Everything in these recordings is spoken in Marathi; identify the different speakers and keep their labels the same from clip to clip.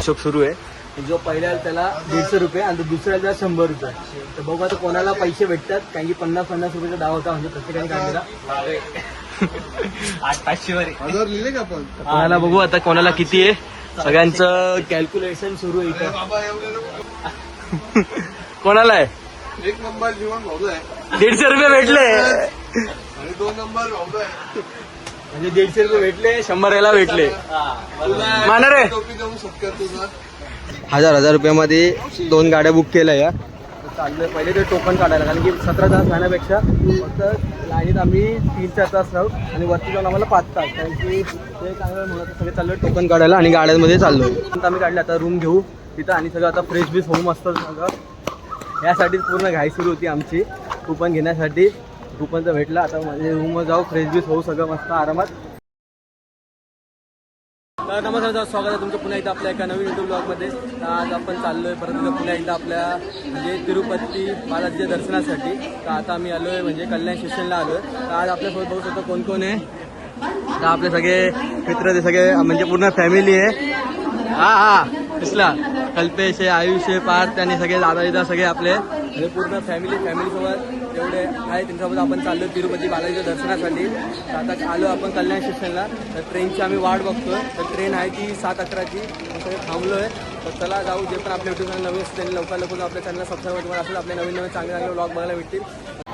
Speaker 1: हिशोब सुरू आहे. जो पहिल्या त्याला 150 रुपये आणि दुसऱ्याला त्याला 100 रुपये. तर बघू आता कोणाला पैसे भेटतात, कारण की 50-50 रुपयाचा डाव होता म्हणजे प्रत्येकाने काढलेला
Speaker 2: 800 लिहिले का आपण.
Speaker 1: कोणाला बघू आता कोणाला किती आहे. सगळ्यांचं कॅल्क्युलेशन सुरू आहे इथं. कोणाला आहे
Speaker 2: 1 नंबर जीवन भाऊ आहे
Speaker 1: 150 रुपये भेटले
Speaker 2: आणि 2 नंबर भाऊ आहे.
Speaker 1: म्हणजे 150 रुपये भेटले, 100 याला भेटले. माना रे
Speaker 2: टोपी देऊ शकतो तुझा
Speaker 1: 1000 रुपयामध्ये 2 गाड्या बुक केल्या या. चाललोय पहिले ते टोकन काढायला, कारण की 17 तास जाण्यापेक्षा फक्त लाईनीत आम्ही 3-4 तास राहू आणि वरती जाऊन आम्हाला 5 तास, कारण की ते चांगलं म्हणून सगळे चाललोय टोकन काढायला आणि गाड्यांमध्ये चाललोय. आम्ही काढले आता रूम घेऊ तिथं आणि सगळं आता फ्रेश बीस होऊ मस्त सगळं. यासाठीच पूर्ण घाई सुरू होती आमची कुपन घेण्यासाठी. कुपनचं भेटलं आता म्हणजे रूमवर जाऊ, फ्रेश बीस होऊ सगळं मस्त आरामात. तर नमस्कार, स्वागत आहे तुमचं पुन्हा एकदा आपल्या एका नवीन युट्यूब ब्लॉगमध्ये. आज आपण चाललोय परत पुन्हा एकदा आपल्या म्हणजे तिरुपती बालाजीच्या दर्शनासाठी. तर आता आम्ही आलोय म्हणजे कल्याण स्टेशनला आलोय. तर आज आपल्यासोबत बघू शकतो कोण कोण आहे. तर आपले सगळे मित्र ते सगळे म्हणजे पूर्ण फॅमिली आहे. हा कसला कल्पेश आहे, आयुष आहे, पार्थ आणि सगळे दादा सगळे आपले म्हणजे पूर्ण फॅमिलीसोबत जेवढे आहे त्यांच्यासोबत आपण चाललो तिरुपती बालाजीच्या दर्शनासाठी. तर आता आलो आपण कल्याण स्टेशनला. तर ट्रेनची आम्ही वाट बघतोय. तर ट्रेन आहे ती 7:11ची. सगळे थांबलो आहे. तर चला जाऊ. जे पण आपल्या युट्यूब चॅनल नवीन असतील त्यांनी लवकर आपल्या चॅनलला सबस्क्राईब तुम्हाला असेल आपले नवीन चांगले ब्लॉग बघायला भेटतील.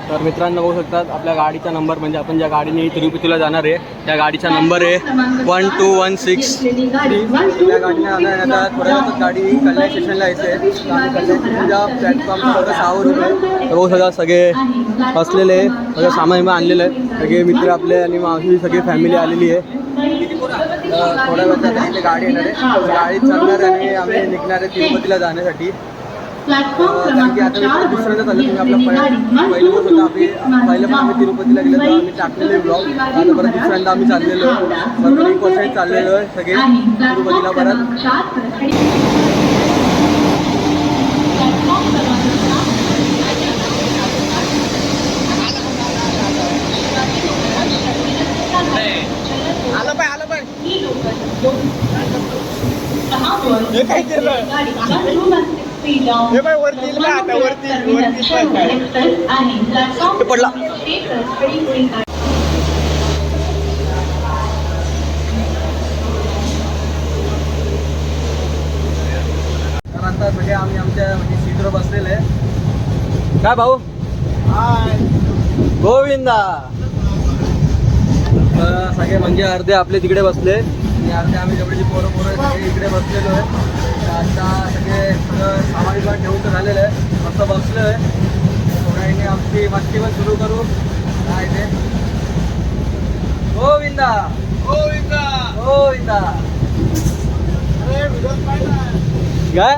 Speaker 1: तर मित्रांनो बघू शकतात आपल्या गाडीचा नंबर म्हणजे आपण ज्या गाडीने तिरुपतीला जाणार आहे त्या गाडीचा नंबर आहे 1216. त्या गाडीने आता थोड्या वेळात गाडी कल्याण स्टेशनला यायचं आहे. कल्याण स्टेशनच्या प्लॅटफॉर्म 6 रुपये रोज सगळे बसलेले सगळं सामान आणलेलं आहे. सगळे मित्र आपले आणि मावशी सगळी फॅमिली आलेली आहे. थोड्या वेळात आता इथे गाडी येणार आहे. गाडीत चालणार आणि आम्ही निघणार आहे तिरुपतीला जाण्यासाठी. कारण की आता दुसऱ्यांदा चाललं तुम्ही आपलं पहिलं होतं पहिलं पण आम्ही तिरुपतीला गेलो तर आम्ही टाकलेले ब्लॉग. आता परत दुसऱ्यांदा आम्ही चाललेलो आहे. बरोबर 1 वर्ष चाललेलो आहे सगळे तिरुपतीला परत. आलं पाय हे काय केलं हे बाय वरती आता वरती पडला. तर आता म्हणजे आम्ही आमच्या म्हणजे सीटवर बसलेलं आहे. काय भाऊ गोविंदा. सगळे म्हणजे अर्धे आपले तिकडे बसले आणि अर्धे आम्ही जेवढे पोरं सगळे इकडे बसलेलो आहे. आता सगळे सगळं सामान पण ठेवून तर झालेलं आहे. मस्त बसलो आहे. थोड्याने आमची मस्ती पण सुरू करू. काय ते गोविंदा गोविंदा गोविंदा काय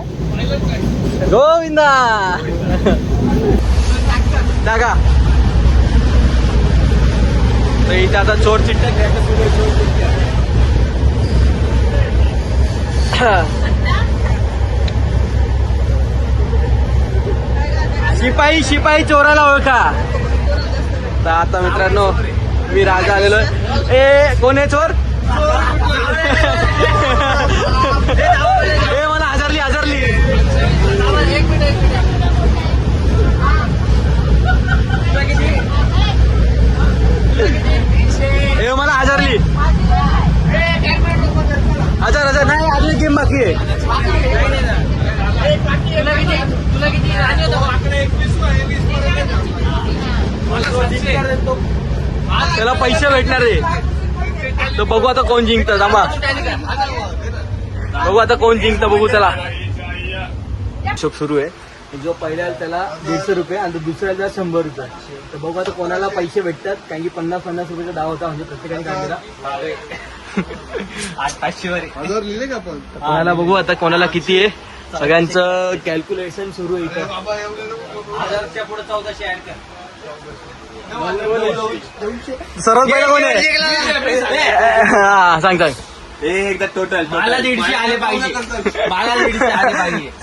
Speaker 1: गोविंदा जागा. तर इथे आता चोर चिट्ट्या घ्यायचं सुरू आहे. चोर चिट्ट्या शिपाई चोराला ओळखा. तर आता मित्रांनो मी राजा आलेलो आहे. ए कोण आहे चोर. ए मला हजरली ए मला हजरली हजार नाही अजून गेम बाकी आहे. त्याला पैसे भेटणार आहे. तर बघू आता कोण जिंकतं. थांबा बघू आता कोण जिंकतं बघू. त्याला हिशोब सुरू आहे. जो पहिल्या त्याला 150 रुपये आणि दुसऱ्याला त्याला 100 रुपये. तर बघू आता कोणाला पैसे भेटतात, कारण की 50-50 रुपयाचा डाव होता म्हणजे प्रत्येकाने काढलेला
Speaker 2: 800 लिहिले का आपण.
Speaker 1: कोणाला बघू आता कोणाला किती आहे. सगळ्यांचं कॅल्क्युलेशन सुरू आहे इथं.
Speaker 2: 1000च्या पुढे 1400 ऍड कर.
Speaker 1: सर्वात पहिला कोण आहे. सांग
Speaker 2: एकदा टोटल
Speaker 3: मला 150 आले पाहिजे.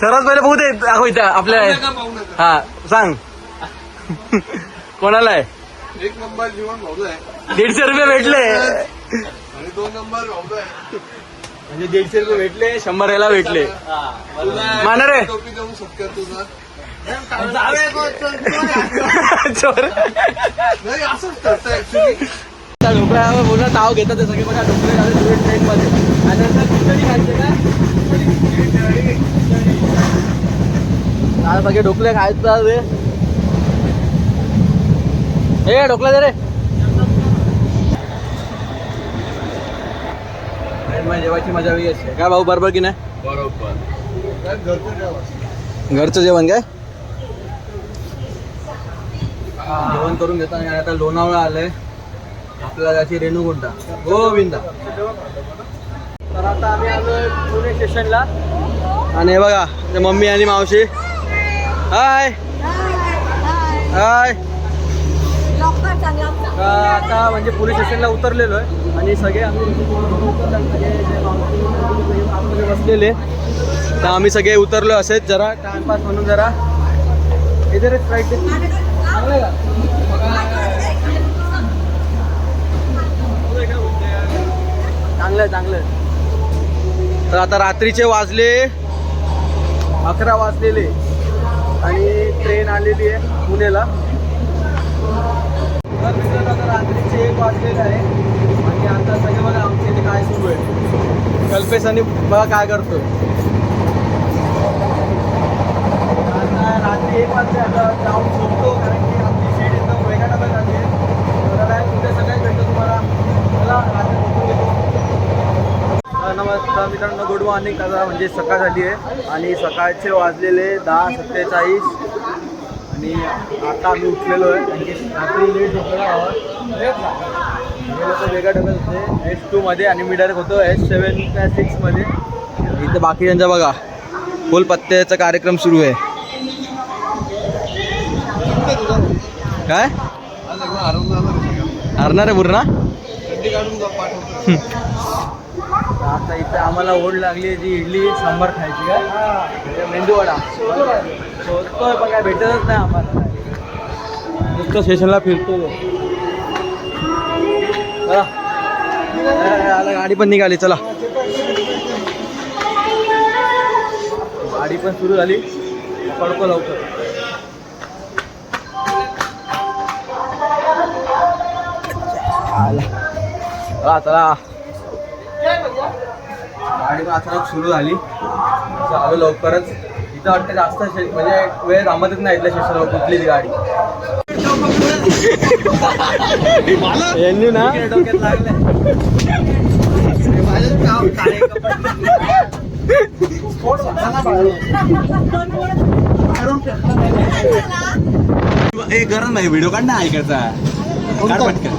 Speaker 1: सर्वात पहिलं बघू दे दाखव इथं आपल्या. हा सांग कोणाला आहे.
Speaker 2: 1 नंबर जीवन भाऊ आहे
Speaker 1: 150 रुपये भेटले
Speaker 2: आणि 2 नंबर भाऊ आहे.
Speaker 1: म्हणजे 150 रुपये भेटले 100 याला भेटले माना रे
Speaker 2: टोपी देऊ शकतो तुझा
Speaker 1: चोर
Speaker 2: नाही असंच करतं ऍक्च्युली.
Speaker 1: ढोकळ्यावर बोलणं ताव घेतात ते सगळे बघा ढोकळे झाले ट्रेन मध्ये आणि नंतर खिचडी खायचे का आता सगळे ढोकळे खायचं रे हे ढोकळा दे रे जेवायची मजा वेगळी असते काय भाऊ बरोबर की नाही
Speaker 2: बरोबर घरचं जेवण.
Speaker 1: घरचं जेवण काय जेवण करून घेताना आणि आता लोणावळा आलंय आपल्याला त्याची रेणुगुंडा गोविंदा तर आता आम्ही आलोय पुणे स्टेशनला आणि हे बघा ते मम्मी आणि मावशी हाय हाय आता म्हणजे पुणे स्टेशनला उतरलेलो आहे आणि सगळे आम्ही आतमध्ये बसलेले तर आम्ही सगळे उतरलो असेच जरा टाइमपास म्हणून जरा इथे फ्लाईट चांगलं आहे का चांगलं आहे चांगलं आहे तर आता रात्रीचे वाजले 11 वाजलेले आणि ट्रेन आलेली आहे पुण्याला तर मित्रांनो आता रात्रीचे 1 वाजलेले आहे आणि आता सगळे बघा आमच्या इथे काय सुरू आहे कल्पेश आणि बघा काय करतोय आता रात्री 1 वाजले आता जाऊन झोपतो कारण की आपली सीट एकदम वेगळ्या डब्यात आली आहे तर कुठे सगळ्यात भेटतो तुम्हाला चला रात्री झोपून घेतो नमस्कार मित्रांनो गुड मॉर्निंग आता म्हणजे सकाळ झाली आहे आणि सकाळचे वाजलेले 10:47 आणि आता आम्ही उठलेलो आहे कारण की रात्री लेट झोपलेला आहोत हे लोक वेगळ्या डब्यात होते S2 मध्ये आणि मी डायरेक्ट होतो S7 त्या 6 मध्ये इथं बाकीच्यांचा बघा फुल पत्त्याचा कार्यक्रम सुरू आहे काय
Speaker 2: आज एकदा
Speaker 1: हरणार आहे पूर्ण
Speaker 2: थंडी काढून पाठवतो.
Speaker 1: आता इथं आम्हाला ओढ लागली जी इडली सांबार खायची काय मेंदूवडा शोधतोय पण काय भेटतच नाही आम्हाला नुसतं स्टेशनला फिरतोय चला आला गाडी पण निघाली चला गाडी पण सुरू झाली पडको लवकर चला गाडी पण अचानक सुरू झाली आलो लवकरच इथं वाटतं जास्त म्हणजे वेळ थांबतच नाही इथल्या स्टेशनवर कुठलीच गाडी यांनी ना डोक्यात लागलंय
Speaker 2: गरज नाही व्हिडिओ काढ ना ऐकायचा काढ पटकन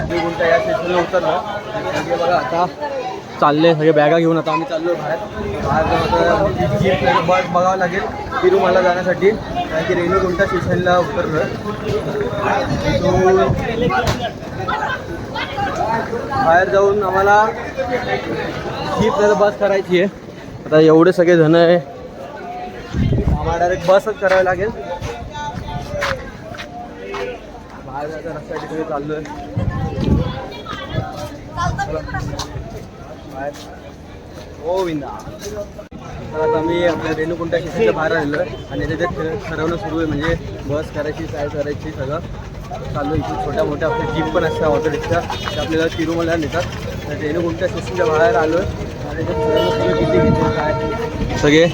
Speaker 1: कोणत्या या स्टेशनला उतरलं सगळे बघा आता चालले सगळे बॅगा घेऊन आता आम्ही चाललो बाहेर जाऊन जीप बस बघावं लागेल तिरुमला जाण्यासाठी कारण की रेणुगुंटा स्टेशनला उतरलं बाहेर जाऊन आम्हाला जीप बस करायची आहे आता एवढे सगळे जण आहे आम्हाला डायरेक्ट बसच करावी लागेल बाहेर जायचा रस्त्यासाठी सगळे चाललो आहे गोविंदा तर आता मी आपल्या रेणुगुंटा स्टेशनच्या बाहेर आलेलो आहे आणि त्याच्यात ठरवणं सुरू आहे म्हणजे बस करायची काय करायची सगळं चालू इथे छोट्या मोठ्या आपल्या जीप पण असतात ऑटो रिक्षा ते आपल्याला तिरुमला नेतात तर रेणुगुंटा स्टेशनच्या बाहेर आलो आहे आणि त्याच्यात किती घेतो काय सगळे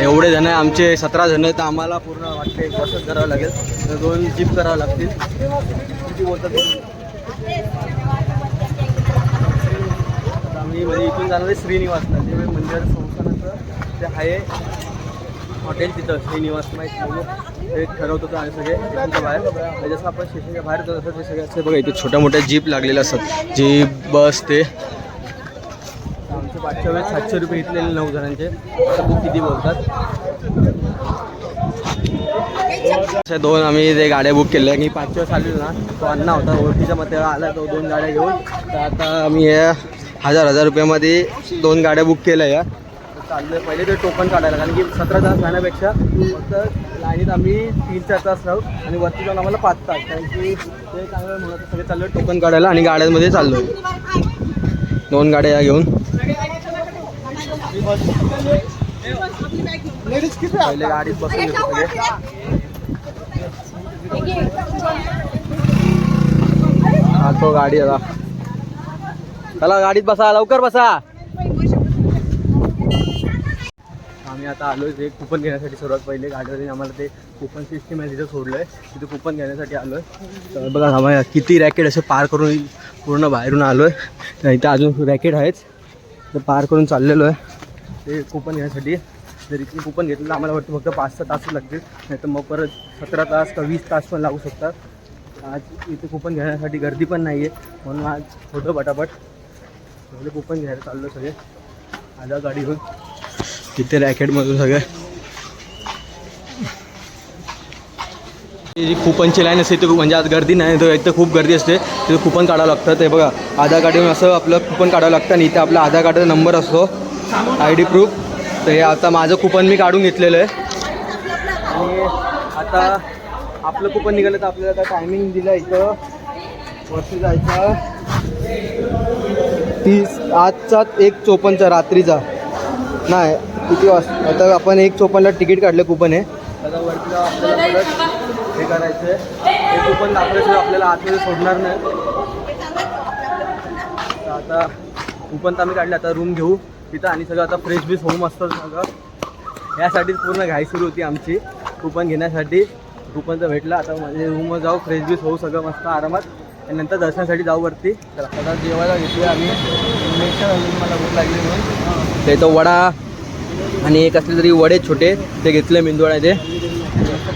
Speaker 1: एवढे जण आहे आमचे 17 जण आहेत तर आम्हाला पूर्ण वाटते बसच करावं लागेल तर 2 जीप करावं लागतील किती बोलतात आम्ही म्हणजे इथून जाणार आहे श्रीनिवासला जे मंदिर संस्थानाचं ते आहे हॉटेल तिथं श्रीनिवास माहिती ते ठरवत होतं आणि सगळे स्टेशनच्या बाहेर जसं आपण स्टेशनच्या बाहेर जात असतात ते सगळे असते बघा इथे छोट्या मोठ्या जीप लागलेल्या असतात जीप बस ते आमचे मागच्या वेळेस 700 रुपये घेतलेले 9 जणांचे आता खूप किती बोलतात 2 आम्ही ते गाड्या बुक केल्या की 5 वेळेस आलेलो ना तो अण्णा होता ओळखीच्या मते आला तो 2 गाड्या घेऊन तर आता आम्ही या 1000 रुपयामध्ये 2 गाड्या बुक केल्या या चाललं आहे पहिले ते टोकन काढायला कारण की 17 तास जाण्यापेक्षा फक्त लाईनीत आम्ही 3-4 तास राहू आणि वरती जाऊन आम्हाला 5 तास कारण की ते चांगलं म्हणत सगळे चाललं टोकन काढायला आणि गाड्यांमध्ये चाललो आहे 2 गाड्या या घेऊन पहिले गाडीत बसून घेतो सगळे. तो गाडी आता चला गाडीत बसा लवकर बसा. आम्ही आता आलोय ते कुपन घेण्यासाठी. सर्वात पहिले गाडीवरून आम्हाला ते कुपन सिस्टीम आहे तिथं सोडलंय. तिथे कुपन घेण्यासाठी आलोय. तर बघा आम्हाला किती रॅकेट असे पार करून पूर्ण बाहेरून आलोय. इथं अजून रॅकेट आहेच तर पार करून चाललेलो आहे ते कुपन घेण्यासाठी. जर इथे कुपन घेतलं तर आम्हाला वाटतं फक्त 5-6 तास लागतील, नाही तर मग परत 17 तास का 20 तास पण लागू शकतात. आज इथे कुपन घेण्यासाठी गर्दी पण नाही आहे म्हणून आज फोटो पटापट पहिले कुपन घ्यायला चाललो सगळे. आजा गाडी घेऊन तिथे रॅकेटमधून सगळे जी कुपनची लाईन असते ती म्हणजे आज गर्दी नाही तर इथं खूप गर्दी असते. तिथे कुपन काढावं लागतं. ते बघा आधार कार्डवरून असं आपलं कुपन काढावं लागतं आणि इथे आपला आधार कार्डचा नंबर असतो ID प्रूफ. तर हे आता माझं कुपन मी काढून घेतलेलं आहे आणि आता आपलं कुपन निघालं तर आपल्याला आता टायमिंग दिलं इथं वरती जायचा 30 आजचा 1:54 रात्रीचा नाही किती वाजता. आता आपण 1:54ला तिकीट काढलं कुपन आहे. आता वरती आपल्याला परत हे करायचं आहे. हे कुपन दाखवल्याशिवाय आपल्याला आतमध्ये सोडणार नाही. आता कुपन तर आम्ही काढलं. आता रूम घेऊ तिथं आणि सगळं आता फ्रेश बीस होम असतं सगळं. यासाठीच पूर्ण घाई सुरू होती आमची कुपन घेण्यासाठी. कुपन तर भेटला. आता म्हणजे रूमवर जाऊ फ्रेश बीस होऊ सगळं मस्त आरामात आणि नंतर दर्शनासाठी जाऊ वरती. तर आता जेवायला घेतली आम्ही. मला भूक लागली म्हणून ते तो वडा आणि एक असले तरी वडे छोटे ते घेतले मेंदूवडा ते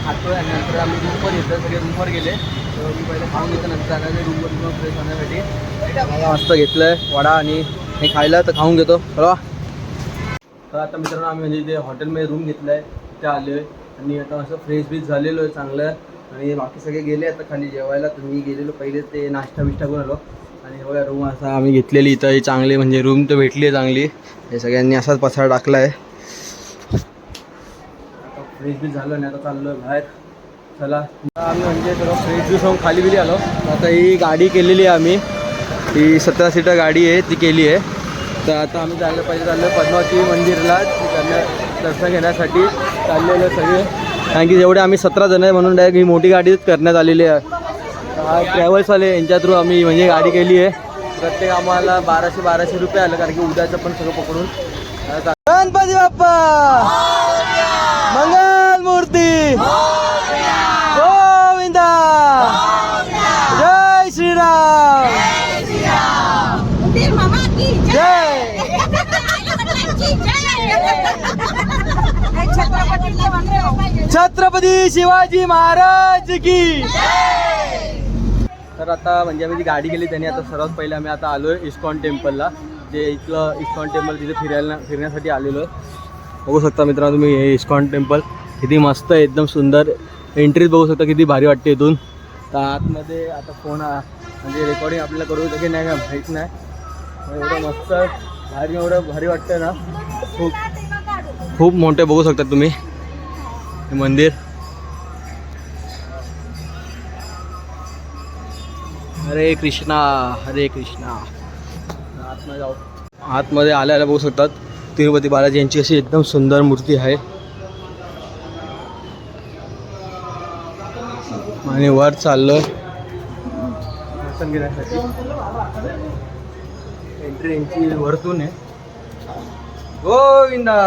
Speaker 1: खातो आहे. आणि नंतर आम्ही रूमवर घेतलं सगळे रूमवर गेले. तर मी पहिले खाऊन घेतो नंतर जाण्याचे रूमवर किंवा फ्रेश होण्यासाठी. मस्त घेतलं आहे वडा आणि हे खायला तर खाऊन घेतो बरोबर. तर आता मित्रांनो आम्ही म्हणजे इथे हॉटेलमध्ये रूम घेतलं आहे तिथे आलो आहे आणि आता असं फ्रेश बीस झालेलो आहे चांगलं. आणि बाकी सगळे गेले आता खाली जेवायला. तर मी गेलेलो पहिले ते नाश्ता बिष्टा करून आलो. आणि बघा रूम असा आम्ही घेतलेली इथं ही चांगली म्हणजे रूम तर भेटली आहे चांगली. हे सगळ्यांनी असाच पसारा टाकला आहे. आता फ्रेश बीस झालं आणि आता चाललो आहे बाहेर. चला आम्ही म्हणजे सगळं फ्रेश बीस होऊन खाली बिली आलो. आता ही गाडी केलेली आहे आम्ही. ही 17 सीटर गाडी आहे ती केली आहे. तर आता आम्ही जायला पाहिजे चाललो पद्मावती मंदिरला दर्शन घेण्यासाठी चाललेलं सगळे. कारण की जेवढे आम्ही 17 जण आहे म्हणून डायरेक्ट ही मोठी गाडीच करण्यात आलेली आहे. हा ट्रॅव्हल्सवाले यांच्या थ्रू आम्ही म्हणजे गाडी केली आहे. प्रत्येक आम्हाला 1200 रुपये आलं कारण की उद्याचं पण सगळं पकडून. गणपती बाप्पा मंगल मूर्ती गोविंदा जय श्रीराम जय छत्रपती शिवाजी महाराज की. तर आता म्हणजे आम्ही जी गाडी केली त्याने आता सर्वात पहिले आम्ही आता आलो आहे इस्कॉन टेम्पलला. जे इथलं इस्कॉन टेम्पल तिथे फिरण्यासाठी आलेलो आहे. बघू शकता मित्रांनो तुम्ही हे इस्कॉन टेम्पल किती मस्त आहे एकदम सुंदर. एंट्रीज बघू शकता किती भारी वाटते इथून. तर आतमध्ये आता फोन म्हणजे रेकॉर्डिंग आपल्याला करू की नाही का माहीत नाही. एवढं मस्त भारी एवढं भारी वाटतं ना. खूप मोठे बघू शकता तुम्ही हे मंदिर. हरे कृष्णा हरे कृष्णा. आतमध्ये जाऊ. आतमध्ये आल्याला बघू शकतात तिरुपती बालाजी यांची अशी एकदम सुंदर मूर्ती आहे. आणि वर चाललो दर्शन घेण्यासाठी. एंट्री यांची वरतून आहे. गोविंदा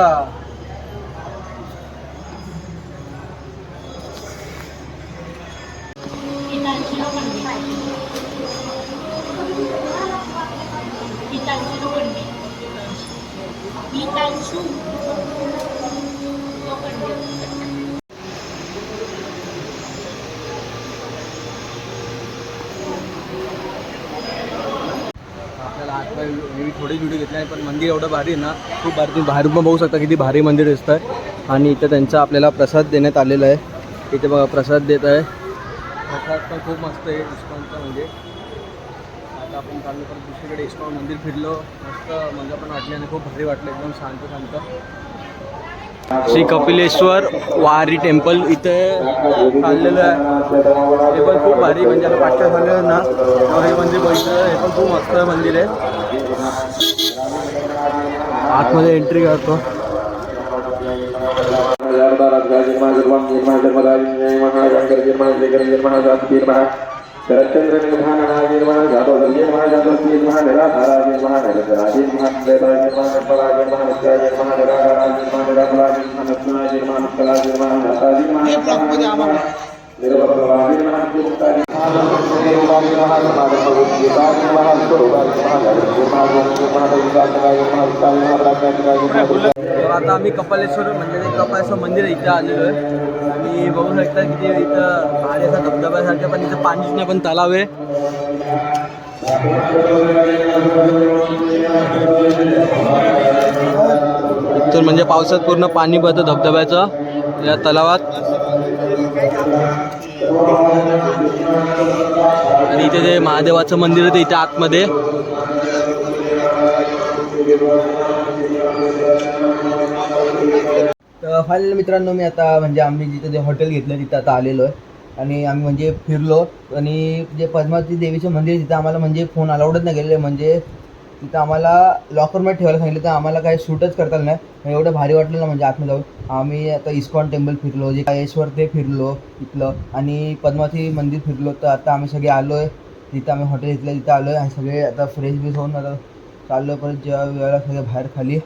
Speaker 1: मी थोडे व्हिडिओ घेतले पण मंदिर एवढं भारी आहे ना खूप भारी. तुम्ही बाहेरून पण बघू शकता किती भारी मंदिर दिसतं आहे. आणि इथं त्यांचा आपल्याला प्रसाद देण्यात आलेला आहे. इथे बघा प्रसाद देत आहे. प्रसाद पण खूप मस्त आहे इस्कॉनचा. म्हणजे आता आपण चाललो पण दुसरीकडे इस्कॉन मंदिर फिरलो मस्त मजा पण वाटली आणि खूप भारी वाटलं एकदम शांत शांत. श्री कपिलेश्वर वारी टेम्पल इथे चाललेलं आहे. हे पण खूप भारी म्हणजे आता पाचव्या झालेलं ना हे मंदिर बघितलं. हे पण खूप मस्त मंदिर आहे आतमध्ये एंट्री करतो.
Speaker 3: शरदचंद्र निर्माण निर्माण जाधव निर्माण जाधव निर्माण निराधारा निर्माण निरंजरा निर्माण निर्माण निर्माण निर्माण निर्माण निराधारा निर्माण निर्माण कला निर्माण दाता निर्माण निरवधवा निर्माण मुक्ता निर्माण निर्माण गीता निर्माण स्वरूपा निर्माण
Speaker 1: तर आता आम्ही कपालेश्वर म्हणजे ते कपालेश्वर मंदिर आहे इथं आलेलो आहे आणि बघू शकता की ते इथं भारी असा धबधब्यासारखं पण इथं पाणीच नाही पण तलाव आहे. इथून म्हणजे पावसात पूर्ण पाणी भरतं धबधब्याचं या तलावात. आणि इथे ते महादेवाचं मंदिर आहे ते इथे आतमध्ये. तर फायनल मित्रांनो मी आता म्हणजे आम्ही जिथे ते हॉटेल घेतलं तिथं आता आलेलो आहे आणि आम्ही म्हणजे फिरलो आणि जे पद्मावती देवीचं मंदिर तिथं आम्हाला म्हणजे फोन अलाउडच नाही गेलेले. म्हणजे तिथं आम्हाला लॉकरमध्ये ठेवायला सांगितलं तर आम्हाला काही शूटच करता आलं नाही. एवढं भारी वाटलं ना म्हणजे आतमध्ये जाऊन. आम्ही आता इस्कॉन टेम्पल फिरलो, जे कायेश्वर ते फिरलो तिथलं आणि पद्मावती मंदिर फिरलो. तर आता आम्ही सगळे आलो आहे तिथं, आम्ही हॉटेल घेतलं तिथं आलो आहे आणि सगळे आता फ्रेश बीस होऊन आता चाललो परत जेव्हा वेळेला सगळे बाहेर खाली.